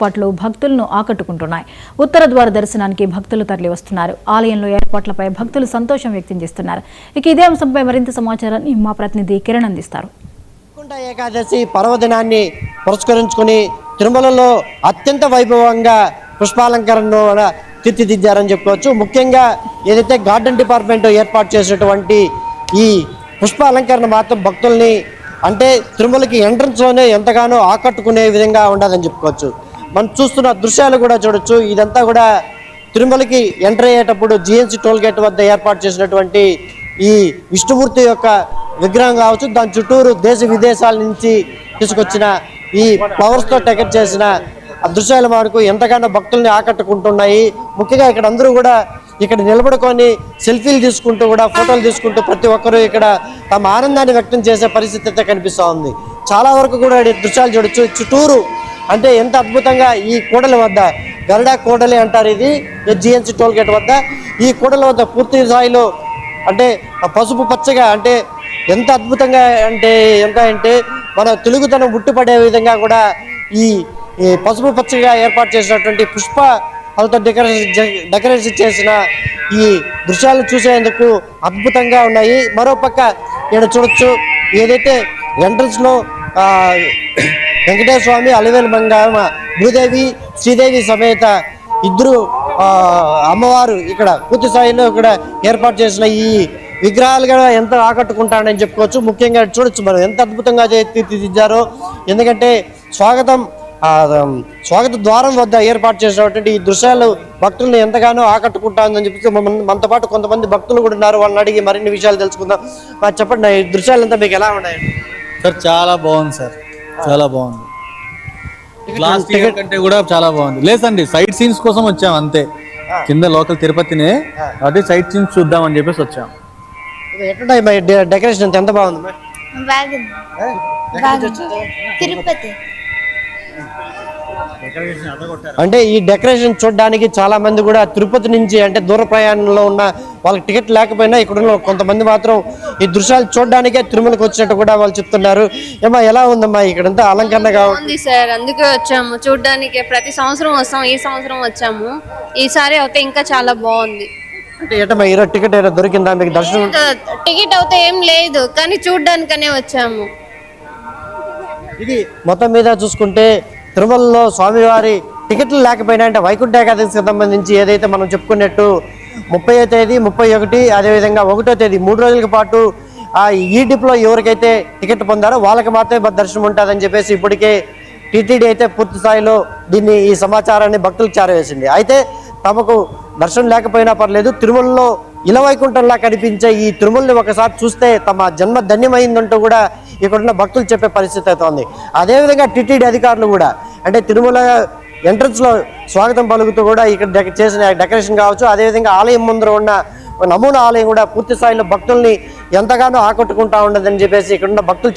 ఏర్పాట్లు భక్తులను ఆకట్టుకుంటున్నాయి. ఉత్తర ద్వార దర్శనానికి భక్తులు తరలి వస్తున్నారు. ఆలయంలో ఏర్పాట్లపై భక్తులు సంతోషం వ్యక్తం చేస్తున్నారు. ఇక ఇదే అంశంపై మరింత సమాచారాన్ని మా ప్రతినిధి కిరణ్ అందిస్తారు. వైకుంఠ ఏకాదశి పర్వదినాన్ని పురస్కరించుకుని తిరుమలలో అత్యంత వైభవంగా పుష్పాలంకరణను తీర్చిదిద్దారని చెప్పుకోవచ్చు. ముఖ్యంగా ఏదైతే గార్డెన్ డిపార్ట్మెంట్ ఏర్పాటు చేసినటువంటి ఈ పుష్ప అలంకరణ మాత్రం భక్తుల్ని అంటే తిరుమలకి ఎంట్రన్స్లోనే ఎంతగానో ఆకట్టుకునే విధంగా ఉండదని చెప్పుకోవచ్చు. మనం చూస్తున్న దృశ్యాలు కూడా చూడొచ్చు. ఇదంతా కూడా తిరుమలకి ఎంటర్ అయ్యేటప్పుడు జిఎన్సి టోల్ గేట్ వద్ద ఏర్పాటు చేసినటువంటి ఈ విష్ణుమూర్తి యొక్క విగ్రహం కావచ్చు, దాని చుట్టూరు దేశ విదేశాల నుంచి తీసుకొచ్చిన ఈ ఫ్లవర్స్తో డెకరేట్ చేసిన ఆ దృశ్యాలు మనకు ఎంతగానో భక్తుల్ని ఆకట్టుకుంటున్నాయి. ముఖ్యంగా ఇక్కడ అందరూ కూడా ఇక్కడ నిలబడుకొని సెల్ఫీలు తీసుకుంటూ కూడా ఫోటోలు తీసుకుంటూ ప్రతి ఒక్కరూ ఇక్కడ తమ ఆనందాన్ని వ్యక్తం చేసే పరిస్థితి అయితే కనిపిస్తూ ఉంది. చాలా వరకు కూడా దృశ్యాలు చూడొచ్చు. చుట్టూరు అంటే ఎంత అద్భుతంగా ఈ కూడలి వద్ద గరుడా కూడలి అంటారు, ఇది జిఎన్సి టోల్ గేట్ వద్ద ఈ కూడలి వద్ద పూర్తి స్థాయిలో అంటే పసుపు పచ్చగా అంటే ఎంత అద్భుతంగా అంటే మన తెలుగుతనం ఉట్టిపడే విధంగా కూడా ఈ పసుపు పచ్చగా ఏర్పాటు చేసినటువంటి పుష్పాలతో డెకరేషన్ చేసిన ఈ దృశ్యాలను చూసేందుకు అద్భుతంగా ఉన్నాయి. మరోపక్క ఇక్కడ చూడొచ్చు, ఏదైతే ఎంట్రన్స్లో వెంకటేశ్వర స్వామి, అలివేలు మంగమ్మ, భూదేవి, శ్రీదేవి సమేత ఇద్దరు అమ్మవారు ఇక్కడ పూర్తి స్థాయిలో ఇక్కడ ఏర్పాటు చేసిన ఈ విగ్రహాలు కూడా ఎంత ఆకట్టుకుంటానని చెప్పుకోవచ్చు. ముఖ్యంగా చూడొచ్చు మనం ఎంత అద్భుతంగా తీర్చిదిద్దారో. ఎందుకంటే స్వాగత ద్వారం వద్ద ఏర్పాటు చేసినటువంటి ఈ దృశ్యాలు భక్తులను ఎంతగానో ఆకట్టుకుంటానని చెప్పి మనతో పాటు కొంతమంది భక్తులు కూడా ఉన్నారు. వాళ్ళని అడిగి మరిన్ని విషయాలు తెలుసుకుందాం. చెప్పండి, ఈ దృశ్యాలంతా మీకు ఎలా ఉన్నాయండి? సార్ చాలా బాగుంది సార్, చాలా బాగుంది. లాస్ట్ ఇయర్ కంటే కూడా చాలా బాగుంది. లేదండి, సైట్ సీన్స్ కోసం వచ్చాం అంతే. కింద లోకల్ తిరుపతినే అదే సైట్ సీన్స్ చూద్దామని చెప్పేసి వచ్చాం. ఎట్లున్నాయి మరి డెకరేషన్ ఎంత బాగుంది? తిరుపతి అంటే ఈ డెకరేషన్ చూడడానికి చాలా మంది కూడా తిరుపతి నుంచి అంటే దూర ప్రయాణంలో ఉన్న వాళ్ళకి టికెట్ లేకపోయినా ఇక్కడ కొంతమంది మాత్రం ఈ దృశ్యాలు చూడడానికే తిరుమలకు వచ్చినట్టు కూడా వాళ్ళు చెప్తున్నారు. ఏమా ఎలా ఉందమ్మా ఇక్కడంతా అలంకరణగా ఉంది సార్? అందుకే వచ్చాము చూడడానికి. ప్రతి సంవత్సరం వస్తాం, ఈ సంవత్సరం వచ్చాము. ఈసారి అయితే ఇంకా చాలా బాగుంది. అంటే ఏటమ్మా ఈరోజు టికెట్ ఏదో దొరికిందా మీకు? దర్శనం టికెట్ అయితే ఏం లేదు, కానీ చూడడానికనే వచ్చాము. ఇది మొత్తం మీద చూసుకుంటే తిరుమలలో స్వామివారి టికెట్లు లేకపోయినా అంటే వైకుంఠ ఏకాదశికి సంబంధించి ఏదైతే మనం చెప్పుకున్నట్టు 30వ తేదీ, 31, అదేవిధంగా 1వ తేదీ 3 రోజుల పాటు ఈ డిప్లో ఎవరికైతే టికెట్ పొందారో వాళ్ళకి మాత్రమే దర్శనం ఉంటుందని చెప్పేసి ఇప్పటికే టీటీడీ అయితే పూర్తి స్థాయిలో ఈ సమాచారాన్ని భక్తులకు చేరవేసింది. అయితే తమకు దర్శనం లేకపోయినా పర్లేదు, తిరుమలలో ఇలవైకుంఠంలా కనిపించే ఈ తిరుమలని ఒకసారి చూస్తే తమ జన్మ ధన్యమైందంటూ కూడా ఇక్కడున్న భక్తులు చెప్పే పరిస్థితి అయితే ఉంది. అదేవిధంగా టీటీడీ అధికారులు కూడా అంటే తిరుమల ఎంట్రన్స్లో స్వాగతం పలుకుతూ కూడా ఇక్కడ చేసిన డెకరేషన్ కావచ్చు, అదేవిధంగా ఆలయం ముందర ఉన్న నమూనా ఆలయం కూడా పూర్తి స్థాయిలో భక్తుల్ని ఎంతగానో ఆకట్టుకుంటా ఉండదని చెప్పేసి ఇక్కడున్న భక్తులు